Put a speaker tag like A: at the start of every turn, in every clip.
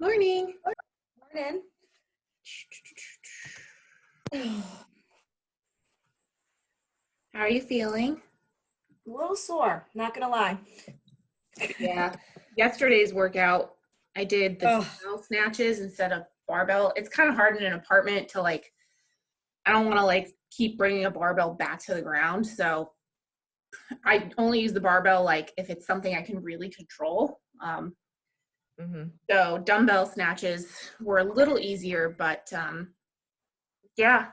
A: Morning.
B: Morning.
A: How are you feeling?
B: A little sore, not gonna lie.
A: Yeah. Yesterday's workout, I did the
B: Oh,
A: dumbbell snatches instead of barbell. It's kind of hard in an apartment to I don't want to keep bringing a barbell back to the ground. So I only use the barbell if it's something I can really control. So dumbbell snatches were a little easier, but yeah,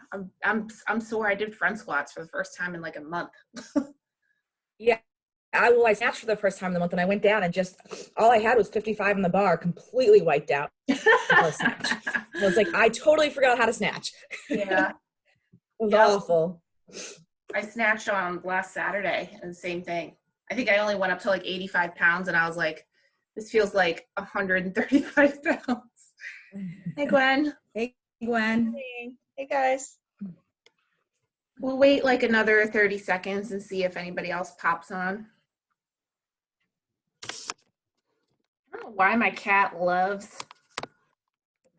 A: I'm sore. I did front squats for the first time in a month.
B: yeah. I snatched for the first time in the month, and I went down and just all I had was 55 in the bar, completely wiped out. Snatch. I was like, I totally forgot how to snatch.
A: Yeah.
B: It was awful.
A: I snatched on last Saturday and the same thing. I think I only went up to 85 pounds and I was like, this feels like 135 pounds. Hey, Gwen.
B: Hey, Gwen.
C: Hey guys.
A: We'll wait another 30 seconds and see if anybody else pops on. I don't know why my cat loves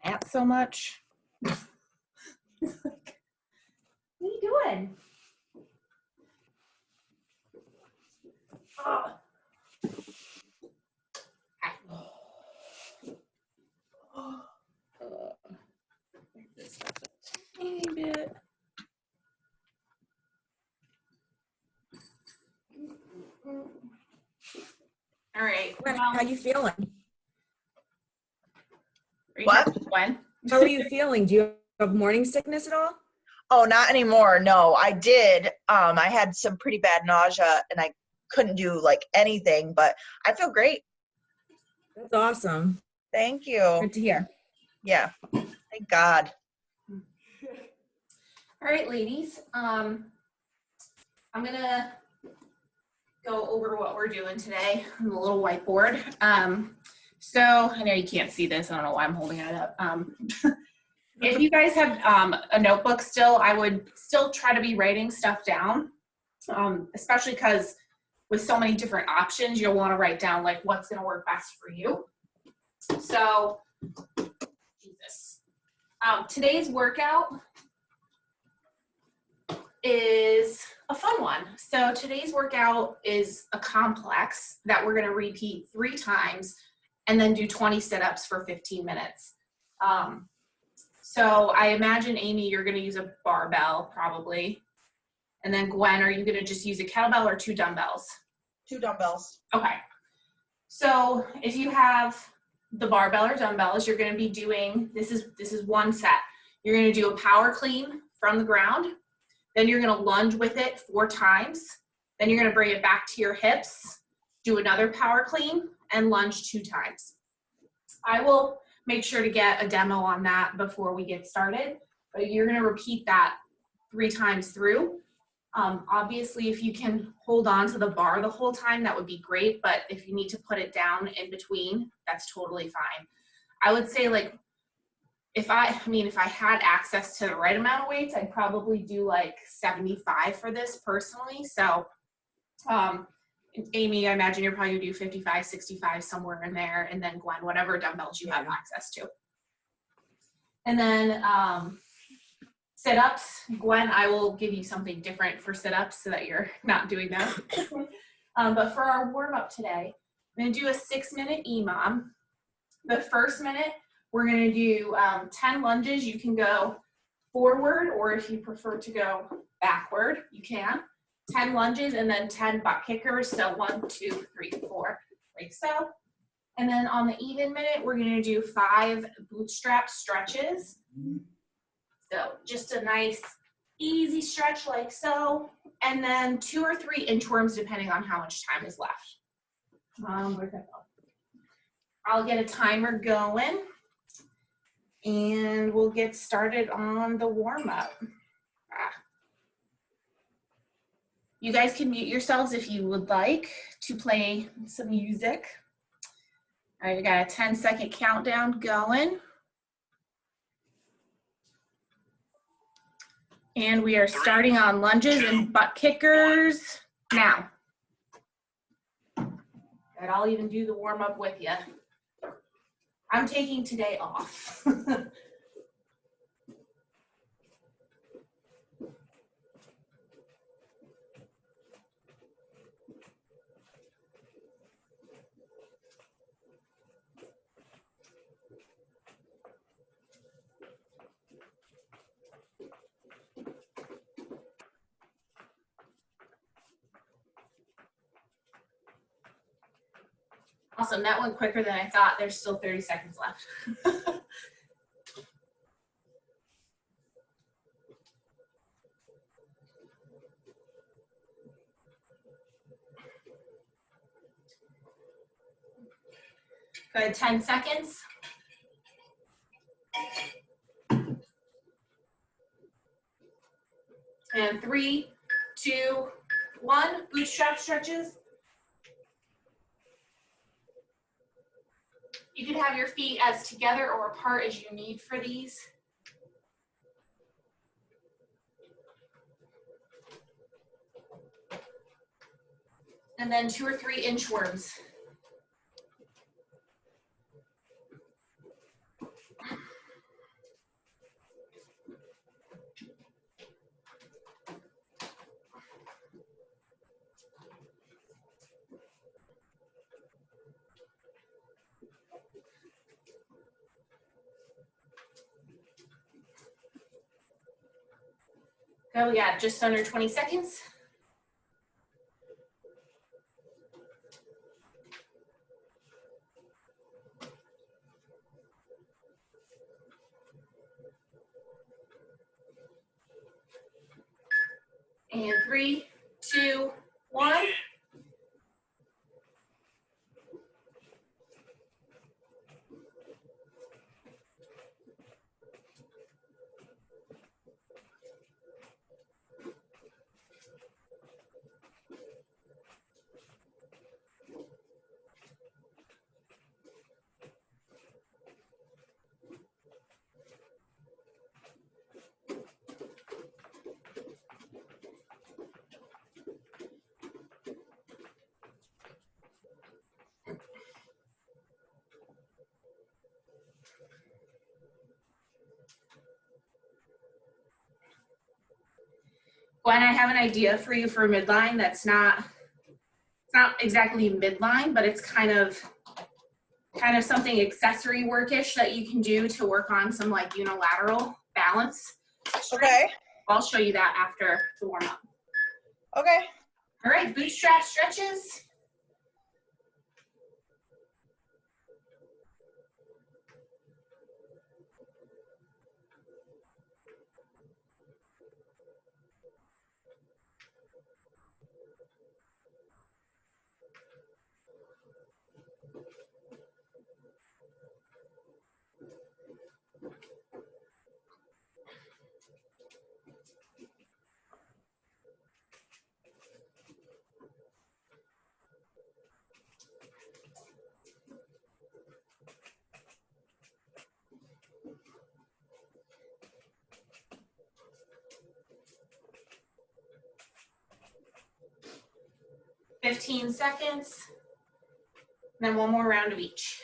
A: Matt so much. What are you doing? Oh. This a tiny bit. All right.
B: Gwen, how you feeling?
C: What?
A: Gwen?
B: How are you feeling? Do you have morning sickness at all?
C: Oh, not anymore. No, I did. I had some pretty bad nausea and I couldn't do anything, but I feel great.
B: That's awesome.
C: Thank you.
B: Good to hear.
C: Yeah. Thank God.
A: All right, ladies. I'm gonna go over what we're doing today on the little whiteboard. So I know you can't see this. I don't know why I'm holding it up. If you guys have a notebook still, I would still try to be writing stuff down, especially because with so many different options, you'll want to write down what's going to work best for you. So, Jesus. Today's workout is a fun one. So today's workout is a complex that we're going to repeat 3 times and then do 20 sit-ups for 15 minutes. So I imagine, Amy, you're going to use a barbell probably. And then Gwen, are you going to just use a kettlebell or 2 dumbbells?
C: 2 dumbbells.
A: Okay. So if you have the barbell or dumbbells, you're going to be doing, this is one set. You're going to do a power clean from the ground. Then you're going to lunge with it 4 times. Then you're going to bring it back to your hips, do another power clean, and lunge 2 times. I will make sure to get a demo on that before we get started, but you're going to repeat that 3 times through. Obviously, if you can hold on to the bar the whole time, that would be great, but if you need to put it down in between, that's totally fine. I would say if I had access to the right amount of weights, I'd probably do 75 for this personally. So, Amy, I imagine you're probably gonna do 55, 65, somewhere in there. And then Gwen, whatever dumbbells you have access to. And then sit-ups. Gwen, I will give you something different for sit-ups so that you're not doing that. But for our warm-up today, I'm gonna do a 6-minute EMOM. The first minute, we're going to do 10 lunges. You can go forward, or if you prefer to go backward, you can. 10 lunges and then 10 butt kickers. So 1, 2, 3, 4, like so. And then on the even minute, we're going to do 5 bootstrap stretches. So just a nice, easy stretch like so. And then 2 or 3 inchworms, depending on how much time is left. Where'd that go? I'll get a timer going. And we'll get started on the warm-up. You guys can mute yourselves if you would like to play some music. All right, we got a 10-second countdown going. And we are starting on lunges and butt kickers now. And I'll even do the warm-up with you. I'm taking today off. Awesome, that went quicker than I thought. There's still 30 seconds left. Good, 10 seconds. And 3, 2, 1, bootstrap stretches. You can have your feet as together or apart as you need for these. And then 2 or 3 inchworms. Go, we got just under 20 seconds. And 3, 2, 1. Gwen, I have an idea for you for midline that's not exactly midline, but it's kind of something accessory workish that you can do to work on some like unilateral balance.
C: Okay.
A: I'll show you that after the warm up.
C: Okay.
A: All right, bootstrap stretches. $15 seconds. And then one more round of each.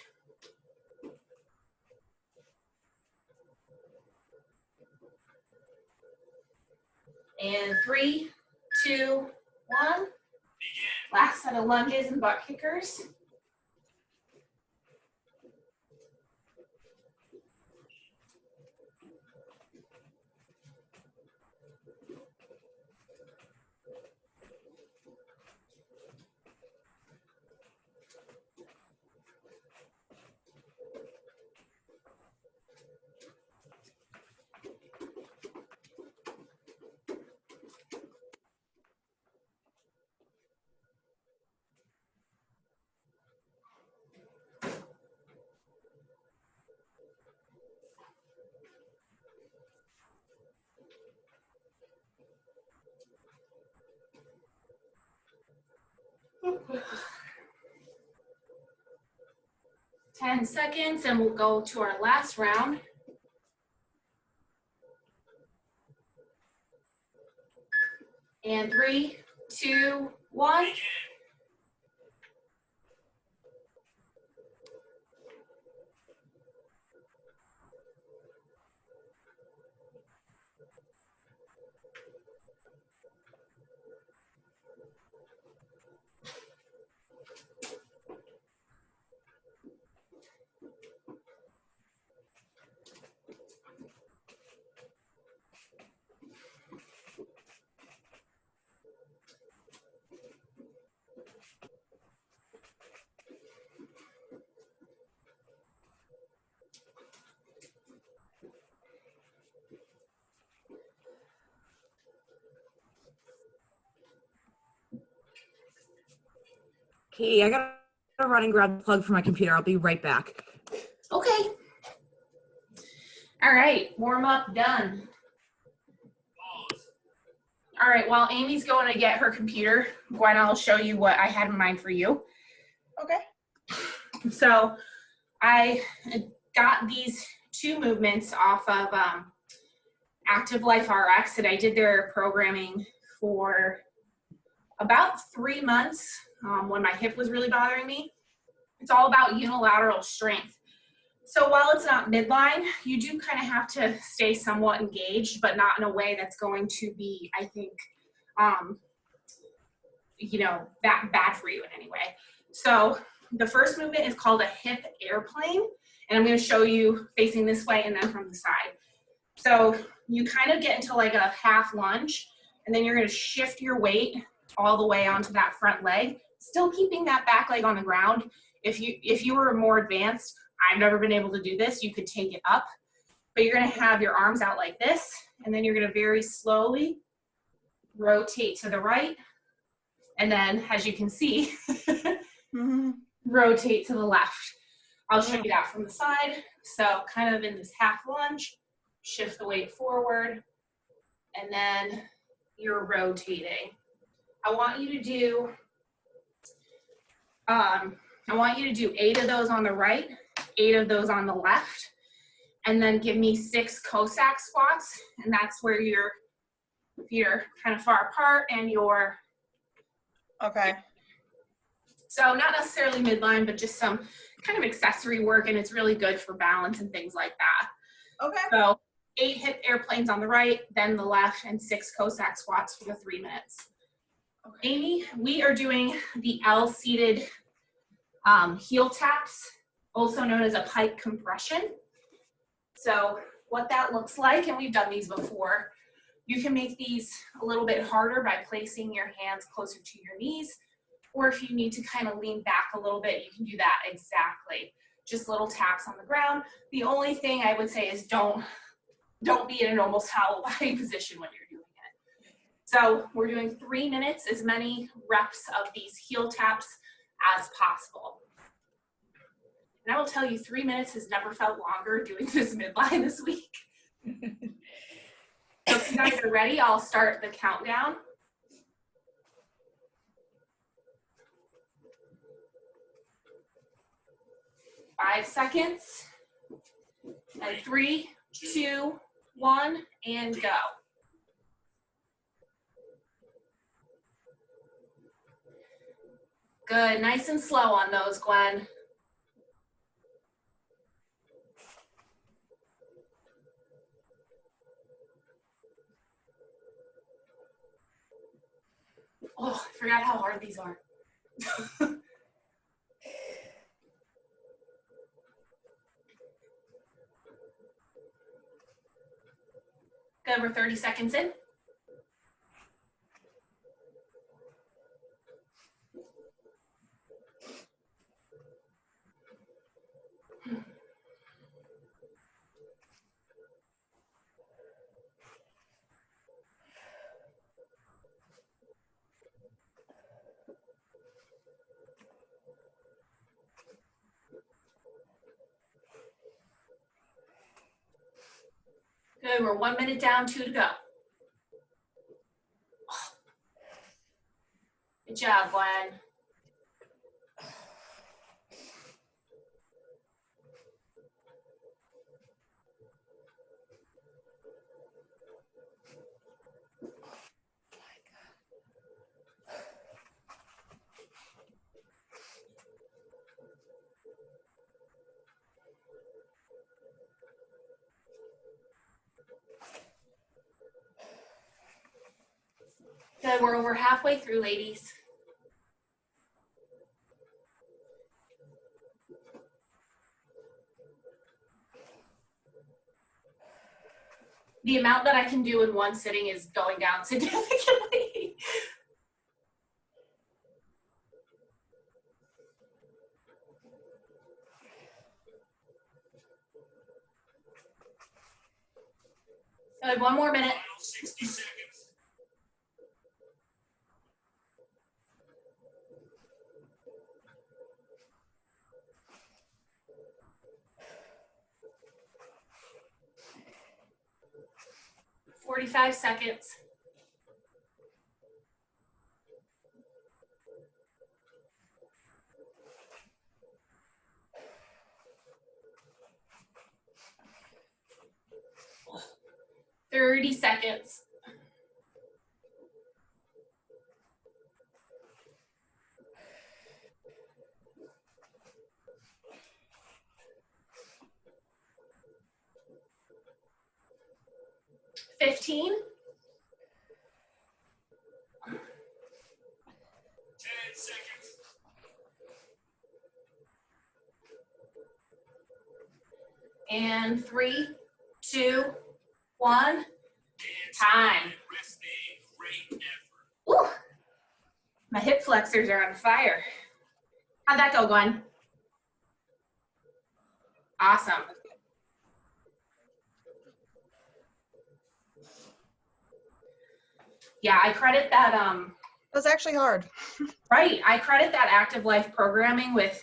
A: And 3, 2, 1. Last set of lunges and butt kickers. Ten seconds, and we'll go to our last round. And 3, 2, 1.
B: Katie, I gotta run and grab the plug for my computer. I'll be right back.
A: Okay. All right, warm up done. All right, while Amy's going to get her computer, Gwen, I'll show you what I had in mind for you.
C: Okay.
A: So I got these two movements off of Active Life RX, and I did their programming for about 3 months when my hip was really bothering me. It's all about unilateral strength. So while it's not midline, you do kind of have to stay somewhat engaged, but not in a way that's going to be, I think, you know, that bad for you in any way. So the first movement is called a hip airplane, and I'm going to show you facing this way and then from the side. So you kind of get into like a half lunge, and then you're going to shift your weight all the way onto that front leg, still keeping that back leg on the ground. If you were more advanced, I've never been able to do this, you could take it up, but you're going to have your arms out like this, and then you're going to very slowly rotate to the right, and then, as you can see, rotate to the left. I'll show you that from the side. So kind of in this half lunge, shift the weight forward, and then you're rotating. I want you to do 8 of those on the right, 8 of those on the left, and then give me 6 Cossack squats, and that's where your feet are kind of far apart and your
C: Okay.
A: so not necessarily midline, but just some kind of accessory work, and it's really good for balance and things like that.
C: Okay.
A: So 8 hip airplanes on the right, then the left, and 6 Cossack squats for the 3 minutes.
C: Okay.
A: Amy, we are doing the L-seated heel taps, also known as a pike compression. So what that looks like, and we've done these before, you can make these a little bit harder by placing your hands closer to your knees, or if you need to kind of lean back a little bit, you can do that exactly. Just little taps on the ground. The only thing I would say is don't be in an almost hollow body position when you're doing it. So we're doing 3 minutes, as many reps of these heel taps as possible. And I will tell you, 3 minutes has never felt longer doing this midline this week. So if you guys are ready, I'll start the countdown. 5 seconds. And 3, 2, 1, and go. Good, nice and slow on those, Gwen. Oh, I forgot how hard these are. Good, we're 30 seconds in. Good, we're 1 minute down, 2 to go. Good job, Gwen. Good, we're over halfway through, ladies. The amount that I can do in one sitting is going down significantly. Good, one more minute.
D: 60 seconds.
A: 45 seconds. Thirty seconds. $15.
D: 10 seconds.
A: And 3, 2, 1. Time.
D: Rest day. Great effort.
A: Woo. My hip flexors are on fire. How'd that go, Gwen? Awesome. Yeah, I credit that,
C: It was actually hard.
A: right, I credit that active life programming with,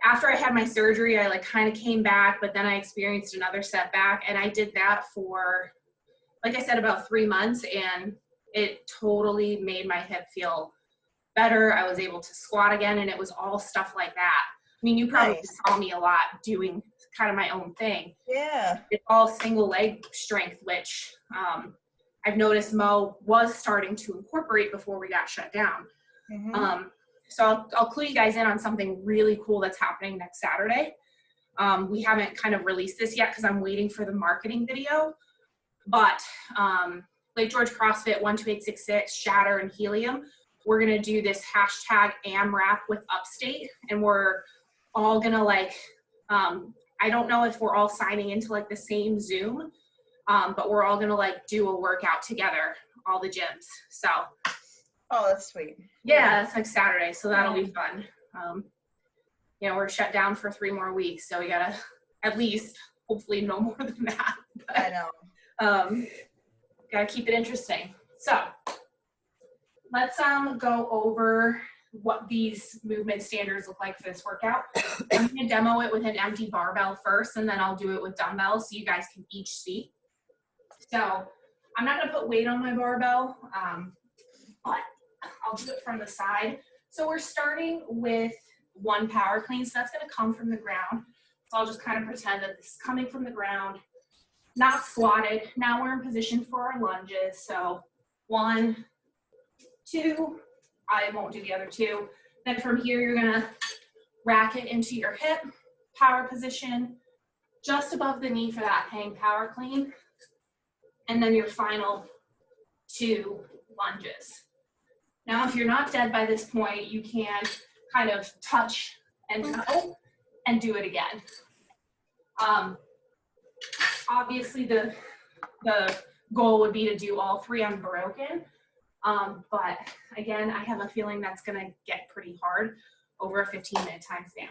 A: after I had my surgery, I like kind of came back, but then I experienced another setback, and I did that for, like I said, about 3 months, and it totally made my hip feel better. I was able to squat again, and it was all stuff like that. I mean, you probably
C: Nice.
A: saw me a lot doing kind of my own thing.
C: Yeah.
A: It's all single leg strength, which I've noticed Mo was starting to incorporate before we got shut down.
C: Mhm.
A: So I'll clue you guys in on something really cool that's happening next Saturday. We haven't kind of released this yet because I'm waiting for the marketing video, but Lake George CrossFit 12866, Shatter, and Helium, we're gonna do this hashtag AMRAP with Upstate, and we're all gonna like, I don't know if we're all signing into like the same Zoom, but we're all gonna like do a workout together, all the gyms. So
C: Oh, that's sweet.
A: yeah, that's like Saturday, so that'll be fun. You know, we're shut down for 3 more weeks, so we gotta at least, hopefully no more than that. But,
C: I know.
A: gotta keep it interesting. So let's go over what these movement standards look like for this workout. I'm gonna demo it with an empty barbell first, and then I'll do it with dumbbells so you guys can each see. So I'm not gonna put weight on my barbell, but I'll do it from the side. So we're starting with 1 power clean, so that's gonna come from the ground. So I'll just kind of pretend that this is coming from the ground, not squatted. Now we're in position for our lunges. So 1, 2, I won't do the other 2. Then from here, you're gonna rack it into your hip, power position, just above the knee for that hang power clean. And then your final 2 lunges. Now, if you're not dead by this point, you can kind of touch and go and do it again. Obviously, the goal would be to do all 3 unbroken. But again, I have a feeling that's gonna get pretty hard over a 15-minute time span.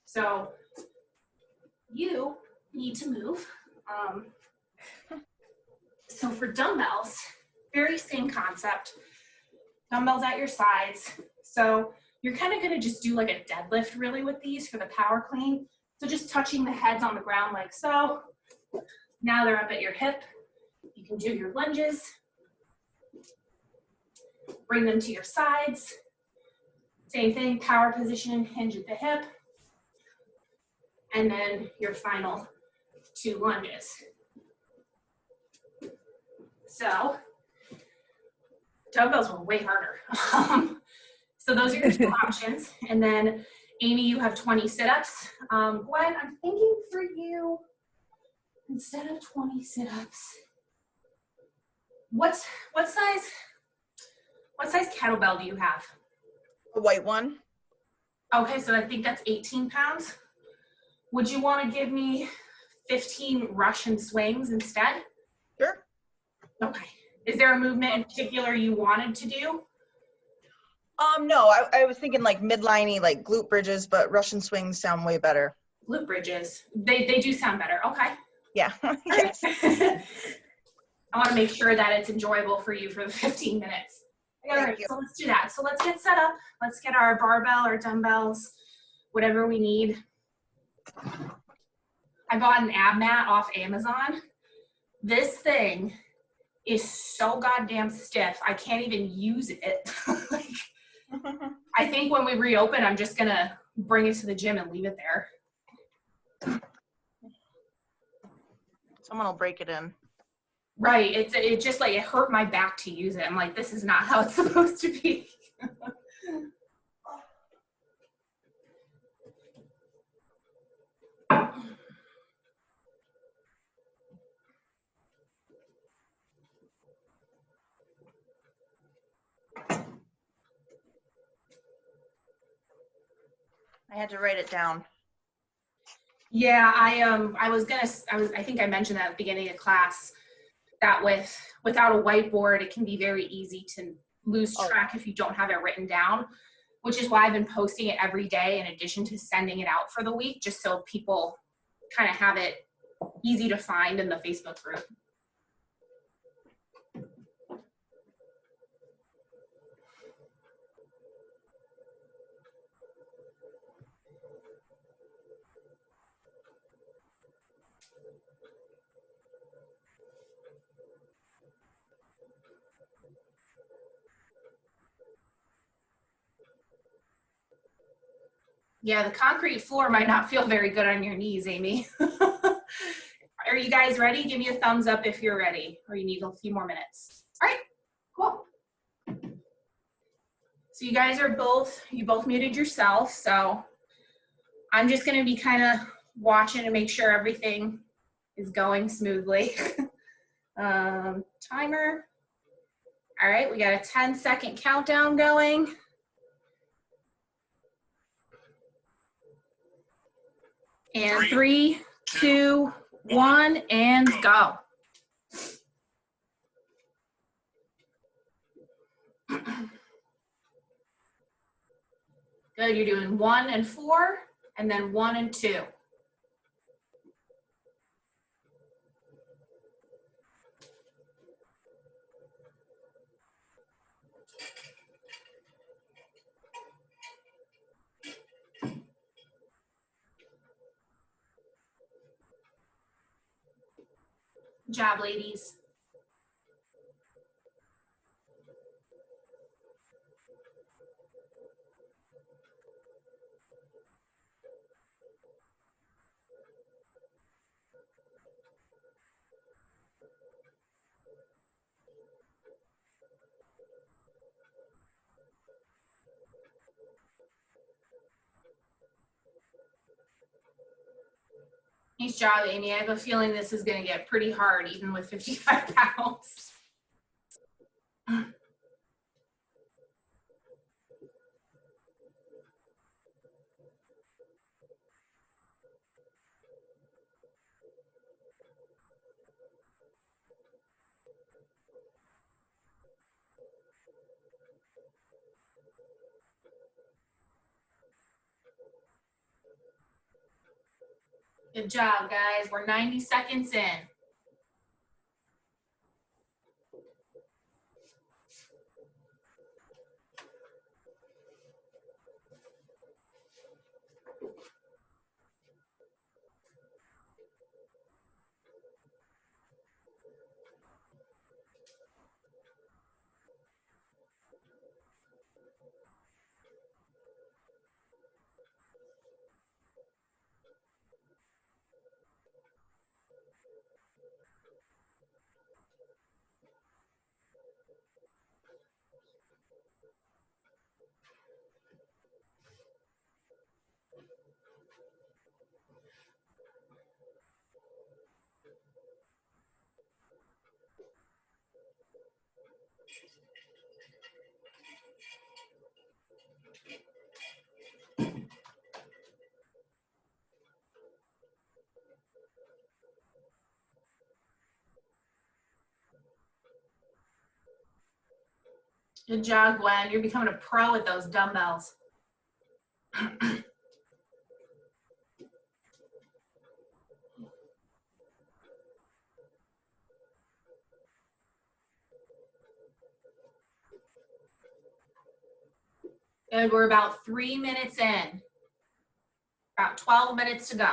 A: So you need to move. So for dumbbells, very same concept. Dumbbells at your sides. So you're kind of gonna just do like a deadlift really with these for the power clean. So just touching the heads on the ground like so. Now they're up at your hip. You can do your lunges. Bring them to your sides. Same thing, power position, hinge at the hip. And then your final 2 lunges. So dumbbells were way harder. So those are your 2 options. And then Amy, you have 20 sit-ups. Gwen, I'm thinking for you, instead of 20 sit-ups, what size What size kettlebell do you have?
C: The white one.
A: Okay, so I think that's 18 pounds. Would you want to give me 15 Russian swings instead?
C: Sure.
A: Okay. Is there a movement in particular you wanted to do?
C: No, I was thinking like midliney, like glute bridges, but Russian swings sound way better.
A: Glute bridges. They do sound better. Okay.
C: Yeah.
A: Yes. I want to make sure that it's enjoyable for you for the 15 minutes. All right, so let's do that. So let's get set up. Let's get our barbell or dumbbells, whatever we need. I bought an ab mat off Amazon. This thing is so goddamn stiff. I can't even use it. Like, I think when we reopen, I'm just gonna bring it to the gym and leave it there.
C: Someone will break it in.
A: Right, it just like, it hurt my back to use it. I'm like, this is not how it's supposed to be.
C: I had to write it down.
A: Yeah, I think I mentioned that at the beginning of class, that without a whiteboard, it can be very easy to lose track if you don't have it written down, which is why I've been posting it every day in addition to sending it out for the week, just so people kind of have it easy to find in the Facebook group. Yeah, the concrete floor might not feel very good on your knees, Amy. Are you guys ready? Give me a thumbs up if you're ready, or you need a few more minutes. All right, cool. So you guys are both muted yourself, so I'm just gonna be kind of watching to make sure everything is going smoothly. Timer. All right, we got a 10-second countdown going. And 3, 2, 1, and go. Good, you're doing 1 and 4, and then 1 and 2. Good job, ladies. Nice job, Amy. I have a feeling this is going to get pretty hard, even with 55 pounds. Good job, guys. We're 90 seconds in. Good job, Gwen. You're becoming a pro with those dumbbells. And we're about 3 minutes in. About 12 minutes to go.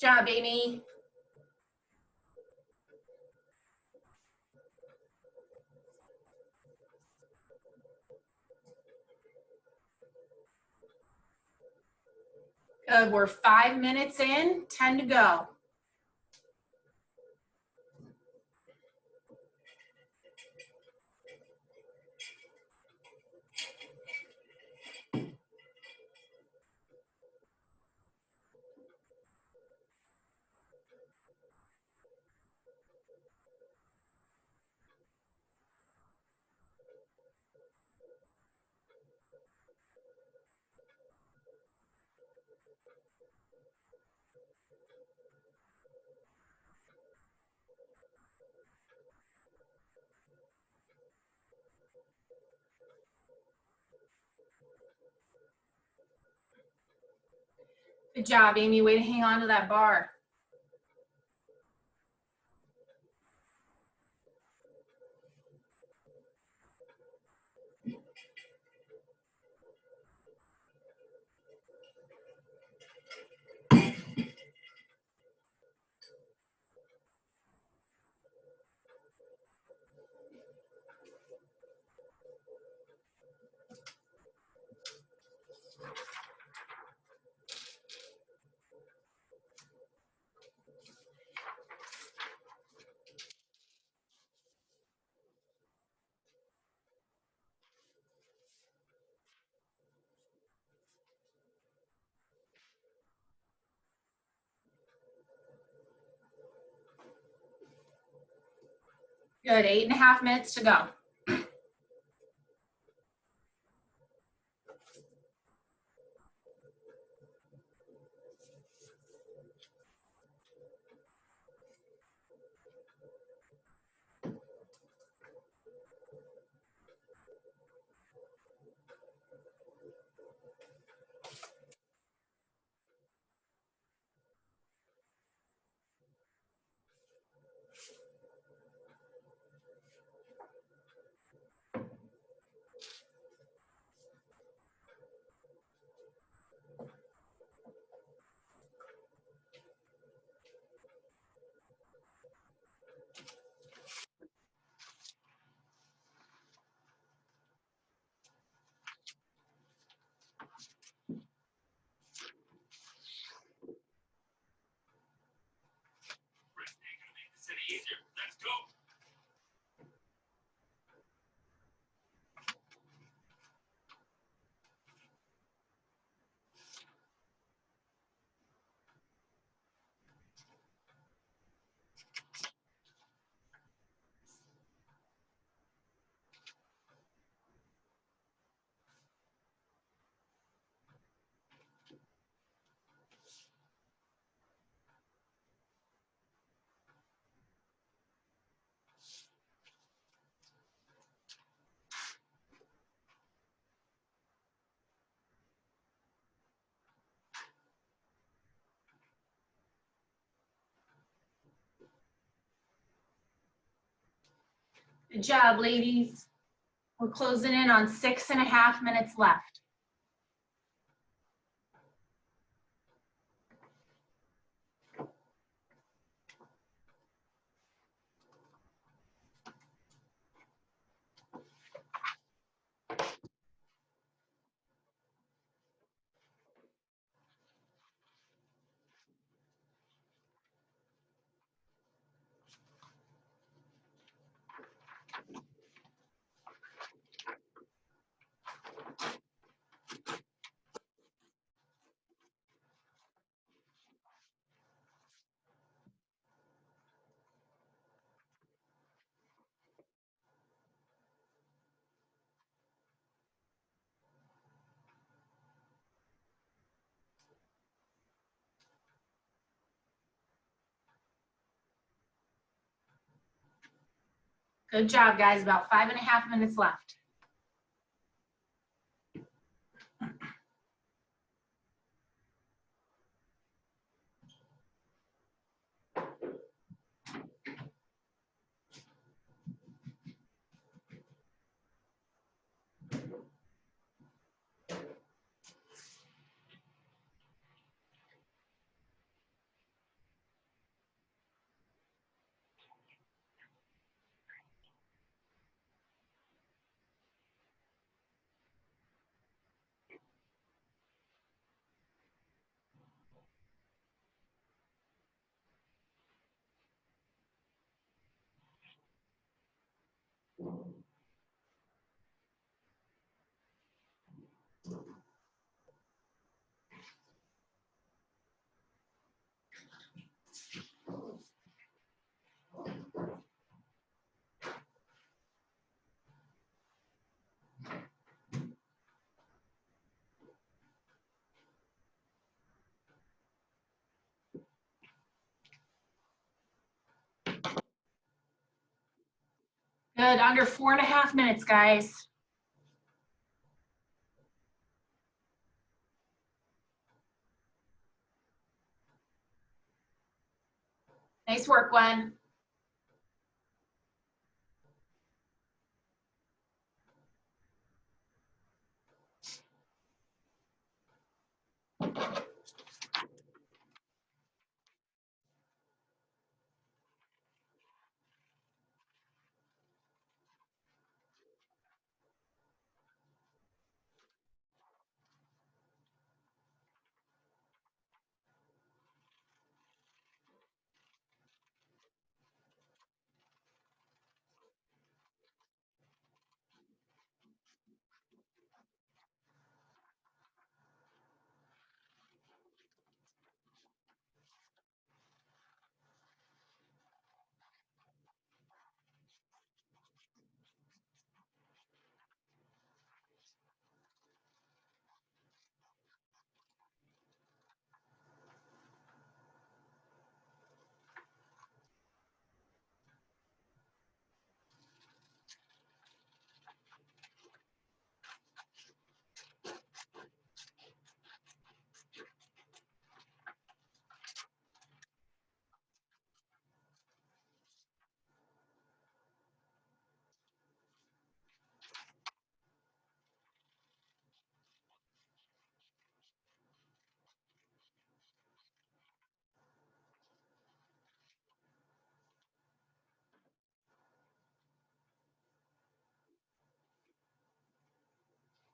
A: Good job, Amy. Good, we're 5 minutes in, 10 to go. Good job, Amy. Way to hang on to that bar. Good, 8.5 minutes to go. Good job, ladies. We're closing in on 6.5 minutes left. Good job, guys. About 5.5 minutes left. Good, under 4.5 minutes, guys. Nice work, Gwen.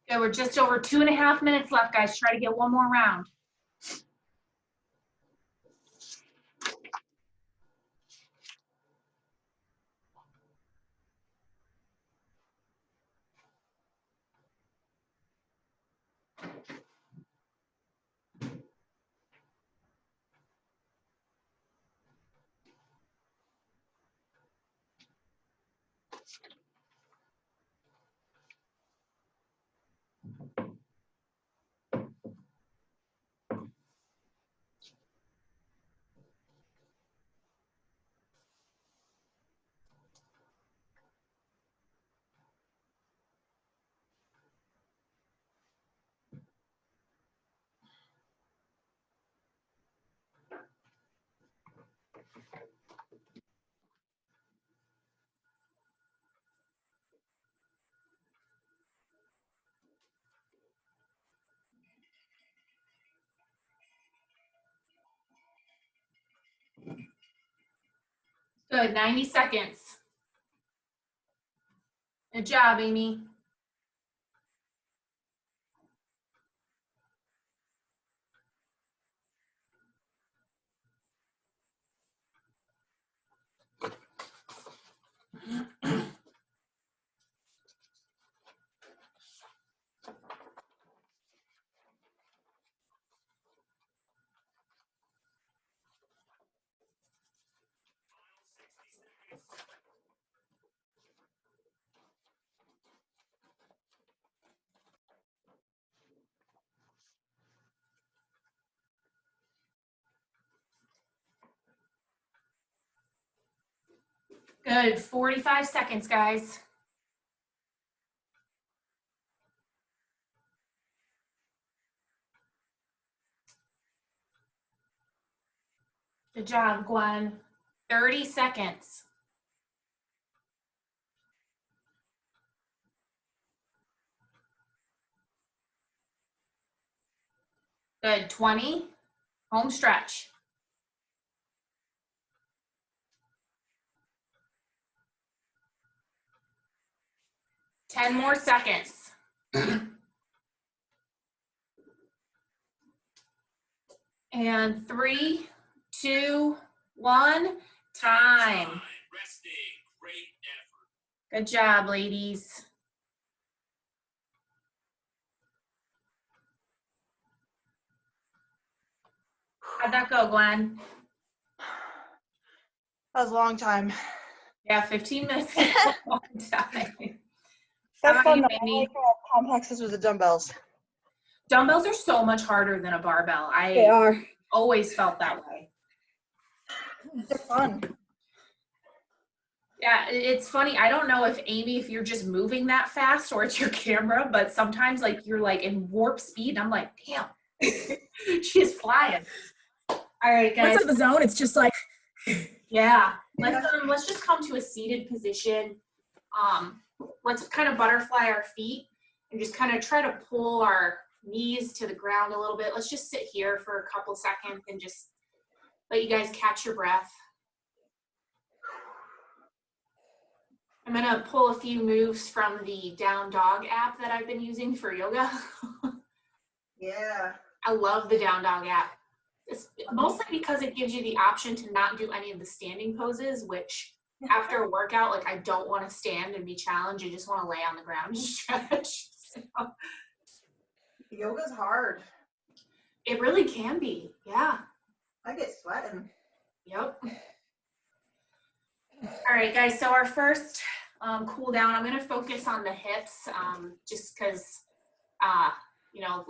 A: Good, we're just over 2.5 minutes left, guys. Try to get one more round. Good, 90 seconds. Good job, Amy. Good, 45 seconds, guys. Good job, Gwen. 30 seconds. Good, 20. Home stretch. Ten more seconds. And 3, 2, 1, time.
D: Resting. Great effort.
A: Good job, ladies. How'd that go, Gwen?
C: That was a long time.
A: Yeah, 15 minutes is a long time.
C: That's
A: How
C: fun.
A: about
C: I
A: you,
C: like
A: Mindy?
C: complexes with the dumbbells.
A: Dumbbells are so much harder than a barbell.
B: They
A: I
B: are.
A: always felt that way.
C: They're fun.
A: Yeah, it's funny. I don't know if Amy, if you're just moving that fast or it's your camera, but sometimes like you're like in warp speed and I'm like, damn, she's flying. All right, guys.
B: Once in the zone, it's just like,
A: Yeah. Let's just come to a seated position. Let's kind of butterfly our feet and just kind of try to pull our knees to the ground a little bit. Let's just sit here for a couple seconds and just let you guys catch your breath. I'm gonna pull a few moves from the Down Dog app that I've been using for yoga.
C: Yeah.
A: I love the Down Dog app. It's mostly because it gives you the option to not do any of the standing poses, which after a workout, like I don't want to stand and be challenged. I just want to lay on the ground and stretch. So,
C: Yoga's hard.
A: it really can be. Yeah.
C: I get sweating.
A: Yep. All right, guys. So our first cool down, I'm going to focus on the hips, just because, you know,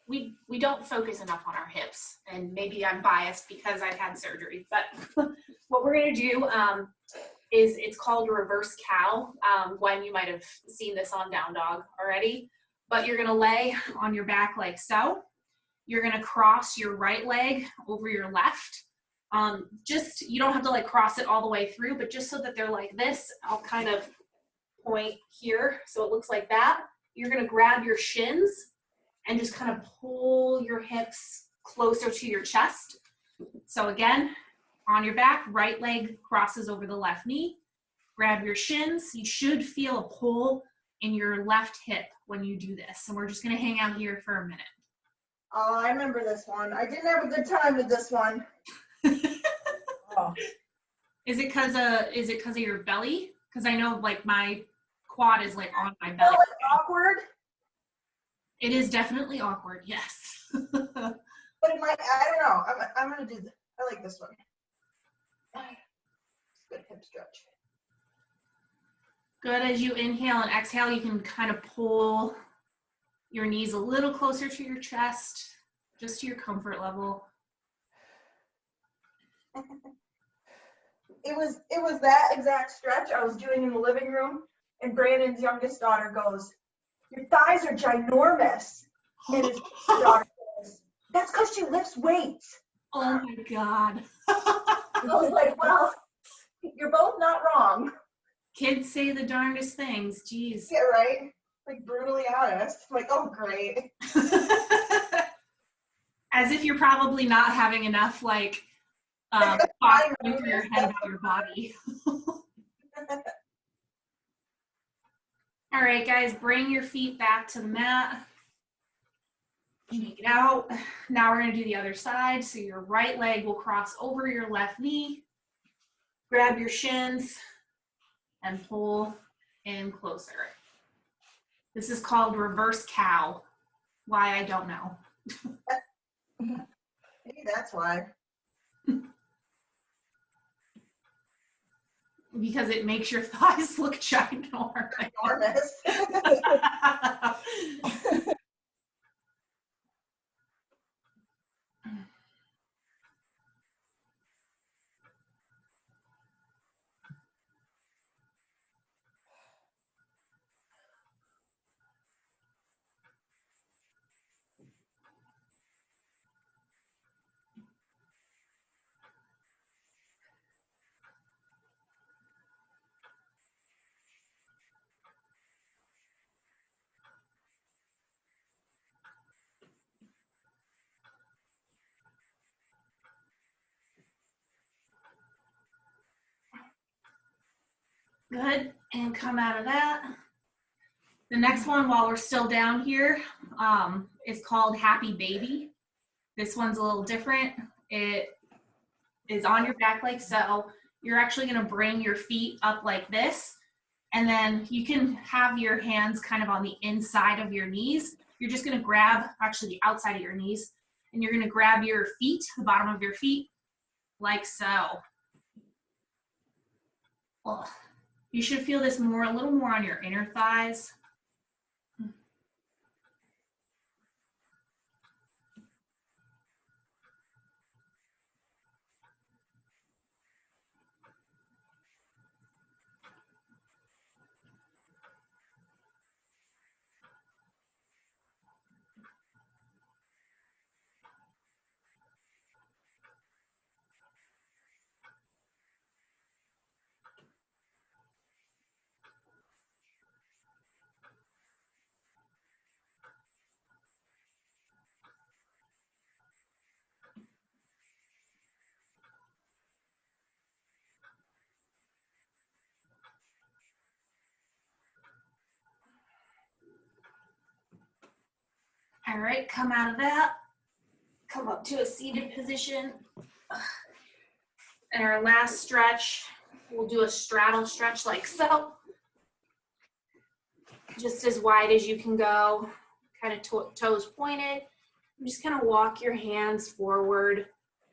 A: we don't focus enough on our hips, and maybe I'm biased because I've had surgery. But what we're going to do is it's called reverse cow. Gwen, you might have seen this on Down Dog already. But you're going to lay on your back like so. You're going to cross your right leg over your left. Just, you don't have to like cross it all the way through, but just so that they're like this, I'll kind of point here so it looks like that. You're going to grab your shins and just kind of pull your hips closer to your chest. So again, on your back, right leg crosses over the left knee. Grab your shins. You should feel a pull in your left hip when you do this. And we're just going to hang out here for a minute.
C: Oh, I remember this one. I didn't have a good time with this one. Oh.
A: Is it because of your belly? Because I know like my quad is like on my
C: Oh,
A: belly.
C: it's awkward.
A: It is definitely awkward, yes.
C: But it might, I don't know. I'm gonna do this. I like this one. Good hip stretch.
A: Good. As you inhale and exhale, you can kind of pull your knees a little closer to your chest, just to your comfort level.
C: It was that exact stretch I was doing in the living room, and Brandon's youngest daughter goes, "Your thighs are ginormous." And his daughter goes, "That's because she lifts weights."
A: Oh my God.
C: I was like, well, you're both not wrong.
A: Kids say the darndest things, geez.
C: Yeah, right? Like brutally honest. Like, oh, great.
A: As if you're probably not having enough like posturing for your head about your body. All right, guys, bring your feet back to the mat. Shake it out. Now we're going to do the other side. So your right leg will cross over your left knee. Grab your shins and pull in closer. This is called reverse cow. Why, I don't know.
C: Maybe that's why.
A: Because it makes your thighs look ginormous.
C: Enormous.
A: Good, and come out of that. The next one, while we're still down here, is called Happy Baby. This one's a little different. It is on your back like so. You're actually gonna bring your feet up like this, and then you can have your hands kind of on the inside of your knees. You're just gonna grab, actually the outside of your knees, and you're gonna grab your feet, the bottom of your feet, like so. Well, you should feel this more, a little more on your inner thighs. All right, come out of that. Come up to a seated position. And our last stretch, we'll do a straddle stretch like so. Just as wide as you can go, kind of toes pointed. Just kind of walk your hands forward,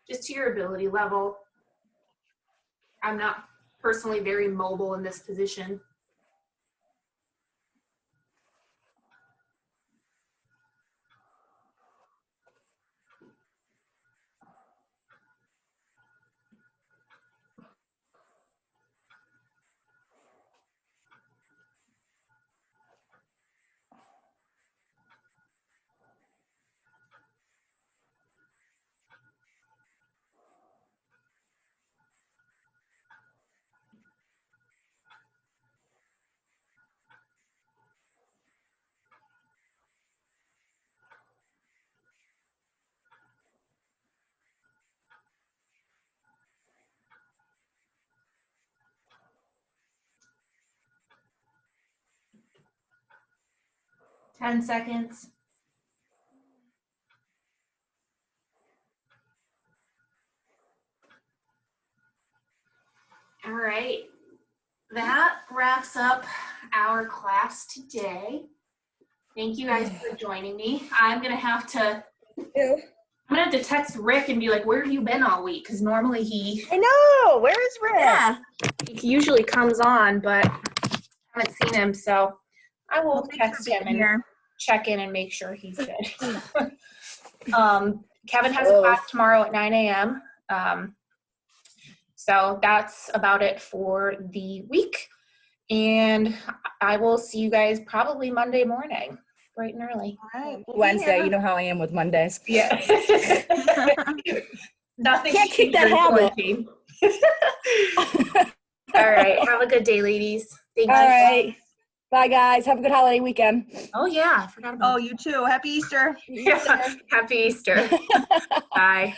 A: just to your ability level. I'm not personally very mobile in this position. Ten seconds. All right, that wraps up our class today. Thank you guys for joining me. I'm gonna have to text Rick and be like, where have you been all week? Because normally
C: I know. Where is Rick?
A: he usually comes on, but I haven't seen him, so I will text him and check in and make sure he's good. Kevin has a class tomorrow at 9 a.m. So that's about it for the week. And I will see you guys probably Monday morning, bright and early.
C: All right.
B: Wednesday, you know how I am with Mondays.
A: Yeah. Nothing.
B: Can't kick that habit.
A: All right. Have a good day, ladies. Thank you.
B: All right. Bye, guys. Have a good holiday weekend.
A: Oh, yeah. I forgot about
C: Oh, you too. Happy Easter.
A: Yeah. Happy Easter. Bye.